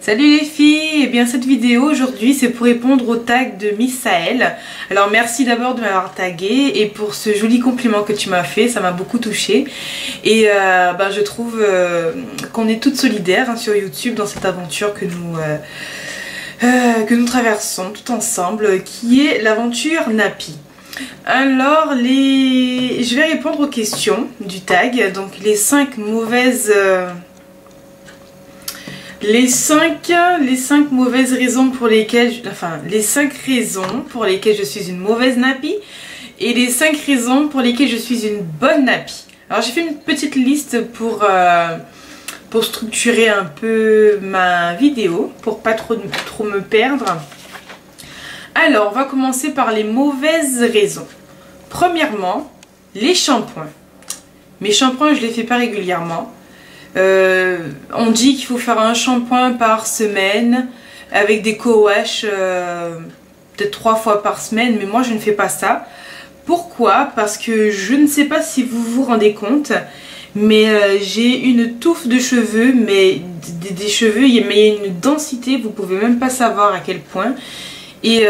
Salut les filles, et bien cette vidéo aujourd'hui c'est pour répondre au tag de Miss Sahel. Alors merci d'abord de m'avoir tagué et pour ce joli compliment que tu m'as fait, ça m'a beaucoup touchée. Et je trouve qu'on est toutes solidaires sur YouTube dans cette aventure que nous traversons tout ensemble, qui est l'aventure Nappy. Alors je vais répondre aux questions du tag, donc les 5 mauvaises... Les 5 mauvaises raisons pour lesquelles, les 5 raisons pour lesquelles je suis une mauvaise Nappy et les 5 raisons pour lesquelles je suis une bonne Nappy. Alors j'ai fait une petite liste pour structurer un peu ma vidéo, pour pas trop me perdre. Alors on va commencer par les mauvaises raisons. Premièrement, les shampoings. Mes shampoings je les fais pas régulièrement. On dit qu'il faut faire un shampoing par semaine avec des co-wash peut-être 3 fois par semaine, mais moi je ne fais pas ça. Pourquoi? Parce que je ne sais pas si vous vous rendez compte, mais j'ai une touffe de cheveux, mais des cheveux, mais il y a une densité, vous pouvez même pas savoir à quel point. Et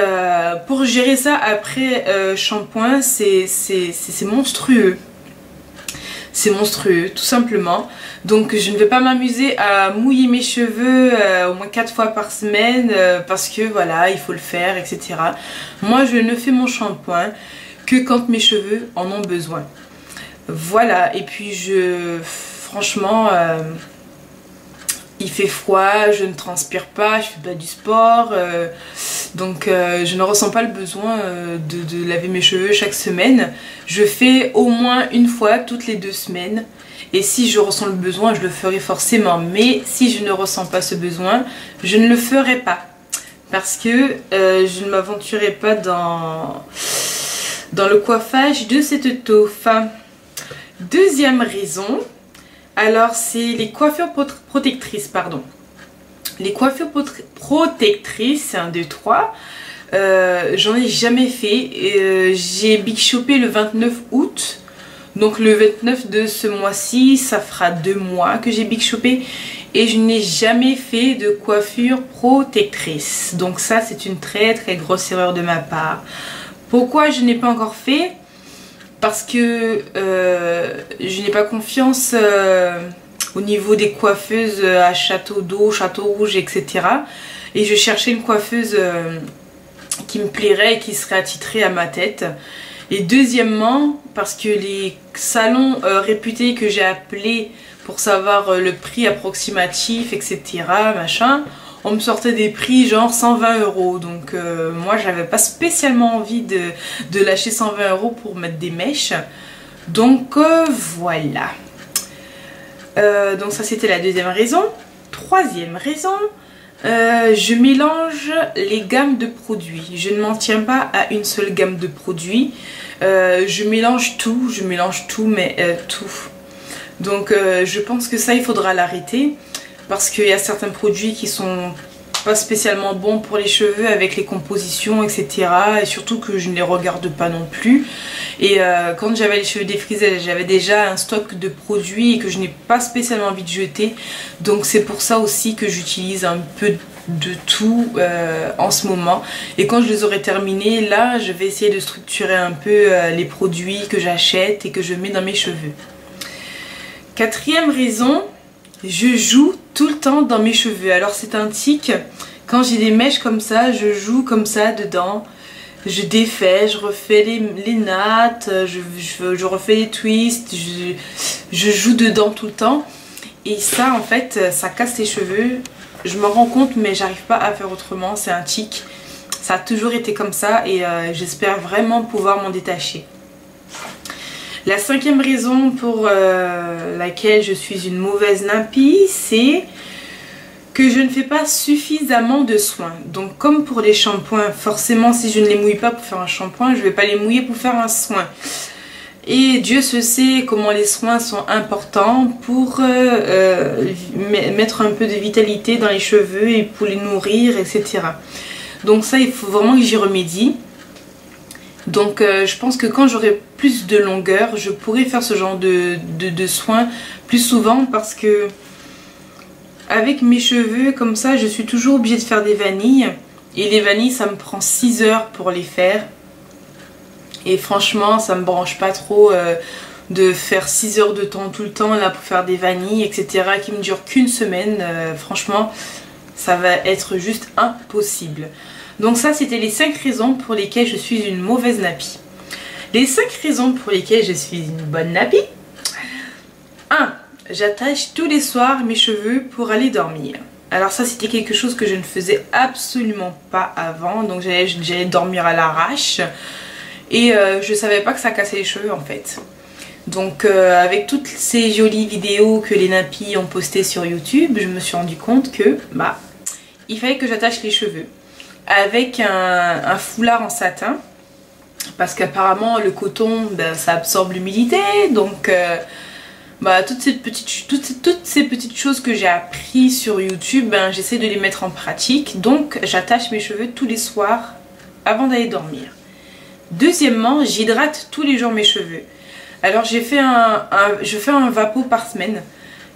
pour gérer ça après shampoing, c'est monstrueux. C'est monstrueux, tout simplement. Donc je ne vais pas m'amuser à mouiller mes cheveux au moins 4 fois par semaine parce que voilà, il faut le faire, etc. Moi je ne fais mon shampoing que quand mes cheveux en ont besoin. Voilà, et puis franchement, il fait froid, je ne transpire pas, je fais pas du sport, donc je ne ressens pas le besoin de laver mes cheveux chaque semaine. Je fais au moins une fois toutes les 2 semaines. Et si je ressens le besoin, je le ferai forcément. Mais si je ne ressens pas ce besoin, je ne le ferai pas. Parce que je ne m'aventurerai pas dans le coiffage de cette taufe. Deuxième raison, alors c'est les coiffures protectrices, pardon. Les coiffures protectrices, 1, 2, 3, j'en ai jamais fait. J'ai Big Shopé le 29 août. Donc le 29 de ce mois-ci, ça fera 2 mois que j'ai Big Shopé et je n'ai jamais fait de coiffure protectrice. Donc ça c'est une très grosse erreur de ma part. Pourquoi je n'ai pas encore fait? Parce que je n'ai pas confiance au niveau des coiffeuses à Château d'Eau, Château Rouge, etc. Et je cherchais une coiffeuse qui me plairait et qui serait attitrée à ma tête. Et deuxièmement, parce que les salons réputés que j'ai appelés pour savoir le prix approximatif, etc., machin, on me sortait des prix genre 120 €. Donc moi, j'avais pas spécialement envie de lâcher 120 € pour mettre des mèches. Donc voilà. Donc ça, c'était la deuxième raison. Troisième raison, je mélange les gammes de produits. Je ne m'en tiens pas à une seule gamme de produits. Je mélange tout, mais tout. Donc je pense que ça, il faudra l'arrêter. Parce qu'il y a certains produits qui sont pas spécialement bons pour les cheveux avec les compositions, etc. Et surtout que je ne les regarde pas non plus. Et quand j'avais les cheveux défrisés, j'avais déjà un stock de produits que je n'ai pas spécialement envie de jeter. Donc c'est pour ça aussi que j'utilise un peu de tout en ce moment. Et quand je les aurai terminés, là je vais essayer de structurer un peu les produits que j'achète et que je mets dans mes cheveux. Quatrième raison, je joue tout le temps dans mes cheveux. Alors c'est un tic, quand j'ai des mèches comme ça, je joue comme ça dedans. Je défais, je refais les nattes, je refais les twists, je joue dedans tout le temps. Et ça en fait, ça casse les cheveux. Je m'en rends compte mais j'arrive pas à faire autrement, c'est un tic. Ça a toujours été comme ça et j'espère vraiment pouvoir m'en détacher. La 5e raison pour laquelle je suis une mauvaise Nappy, c'est que je ne fais pas suffisamment de soins. Donc comme pour les shampoings, forcément si je ne les mouille pas pour faire un shampoing, je ne vais pas les mouiller pour faire un soin. Et Dieu se sait comment les soins sont importants pour mettre un peu de vitalité dans les cheveux et pour les nourrir, etc. Donc ça, il faut vraiment que j'y remédie. Donc je pense que quand j'aurai plus de longueur, je pourrai faire ce genre de soins plus souvent parce que avec mes cheveux comme ça, je suis toujours obligée de faire des vanilles. Et les vanilles, ça me prend 6 heures pour les faire. Et franchement, ça me branche pas trop de faire 6 heures de temps tout le temps là pour faire des vanilles, etc. qui me durent qu'une semaine. Franchement, ça va être juste impossible. Donc ça, c'était les 5 raisons pour lesquelles je suis une mauvaise nappie. Les 5 raisons pour lesquelles je suis une bonne nappie. 1. J'attache tous les soirs mes cheveux pour aller dormir. Alors ça, c'était quelque chose que je ne faisais absolument pas avant. Donc j'allais dormir à l'arrache. Et je savais pas que ça cassait les cheveux en fait. Donc avec toutes ces jolies vidéos que les nappies ont postées sur YouTube, je me suis rendu compte que bah il fallait que j'attache les cheveux avec un foulard en satin. Parce qu'apparemment le coton, ben, ça absorbe l'humidité. Donc bah, toutes ces petites choses que j'ai appris sur YouTube, ben, j'essaie de les mettre en pratique. Donc j'attache mes cheveux tous les soirs avant d'aller dormir. Deuxièmement, j'hydrate tous les jours mes cheveux. Alors je fais un vapeau par semaine.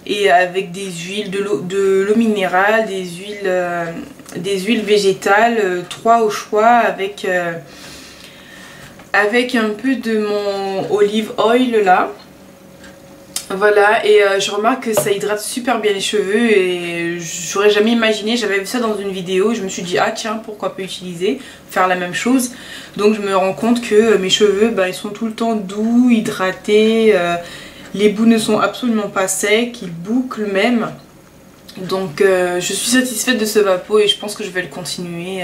Et avec des huiles, de l'eau minérale, des huiles végétales, 3 au choix avec un peu de mon olive oil là. Voilà, et je remarque que ça hydrate super bien les cheveux et j'aurais jamais imaginé, j'avais vu ça dans une vidéo, je me suis dit ah tiens, pourquoi pas utiliser, faire la même chose. Donc je me rends compte que mes cheveux, bah, ils sont tout le temps doux, hydratés, les bouts ne sont absolument pas secs, ils bouclent même. Donc je suis satisfaite de ce vapeau et je pense que je vais le continuer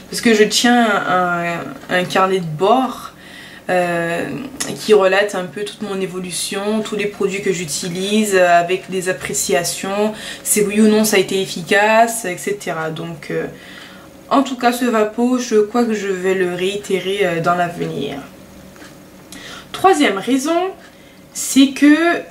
parce que je tiens un carnet de bord qui relate un peu toute mon évolution, tous les produits que j'utilise avec des appréciations, si oui ou non ça a été efficace, etc. Donc en tout cas ce vapeau, je crois que je vais le réitérer dans l'avenir. Troisième raison, c'est que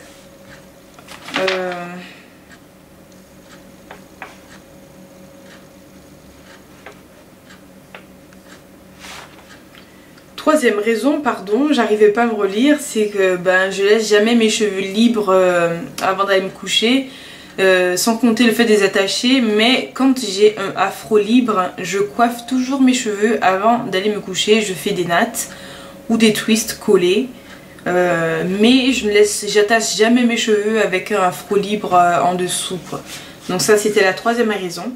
troisième raison, pardon, j'arrivais pas à me relire, c'est que ben, je laisse jamais mes cheveux libres avant d'aller me coucher, sans compter le fait de les attacher, mais quand j'ai un afro libre, je coiffe toujours mes cheveux avant d'aller me coucher, je fais des nattes ou des twists collés, mais j'attache jamais mes cheveux avec un afro libre en dessous, quoi. Donc ça c'était la troisième raison.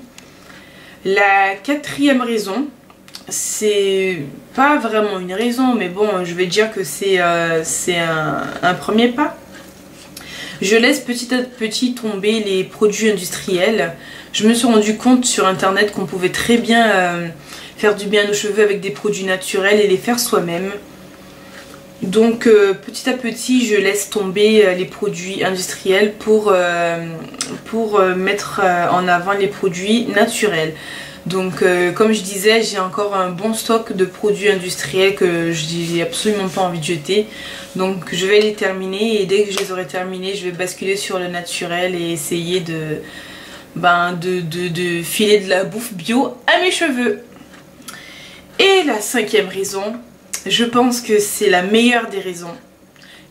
La quatrième raison, c'est pas vraiment une raison, mais bon, je vais dire que c'est un premier pas. Je laisse petit à petit tomber les produits industriels. Je me suis rendu compte sur internet qu'on pouvait très bien faire du bien à nos cheveux avec des produits naturels et les faire soi-même. Donc petit à petit je laisse tomber les produits industriels pour mettre en avant les produits naturels. Donc comme je disais, j'ai encore un bon stock de produits industriels que je n'ai absolument pas envie de jeter. Donc je vais les terminer et dès que je les aurai terminés, je vais basculer sur le naturel et essayer de filer de la bouffe bio à mes cheveux. Et la cinquième raison, je pense que c'est la meilleure des raisons.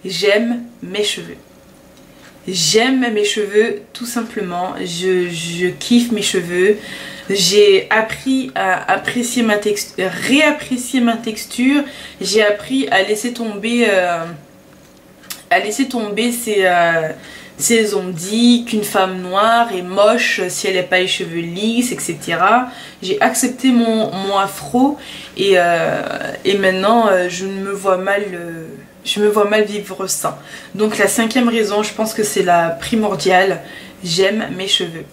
J'aime mes cheveux. J'aime mes cheveux tout simplement. Je kiffe mes cheveux. J'ai appris à apprécier réapprécier ma texture. J'ai appris à laisser tomber ces on-dit qu'une femme noire est moche si elle n'a pas les cheveux lisses, etc. J'ai accepté mon afro et maintenant je me vois mal vivre ça. Donc la cinquième raison, je pense que c'est la primordiale, j'aime mes cheveux.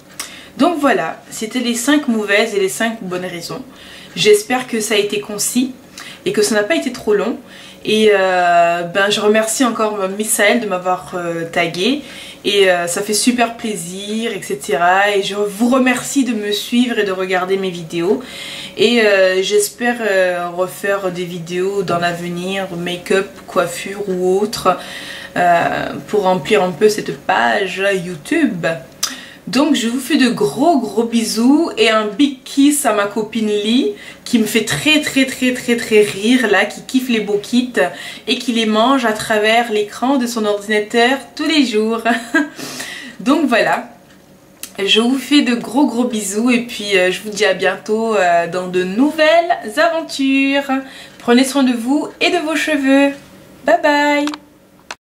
Donc voilà, c'était les 5 mauvaises et les 5 bonnes raisons. J'espère que ça a été concis et que ça n'a pas été trop long. Et je remercie encore Misaël de m'avoir tagué. Et ça fait super plaisir, etc. Et je vous remercie de me suivre et de regarder mes vidéos. Et j'espère refaire des vidéos dans l'avenir, make-up, coiffure ou autre, pour remplir un peu cette page YouTube. Donc je vous fais de gros bisous et un big kiss à ma copine Lee qui me fait très rire là, qui kiffe les beaux kits et qui les mange à travers l'écran de son ordinateur tous les jours. Donc voilà, Je vous fais de gros bisous et puis je vous dis à bientôt dans de nouvelles aventures. Prenez soin de vous et de vos cheveux. Bye bye.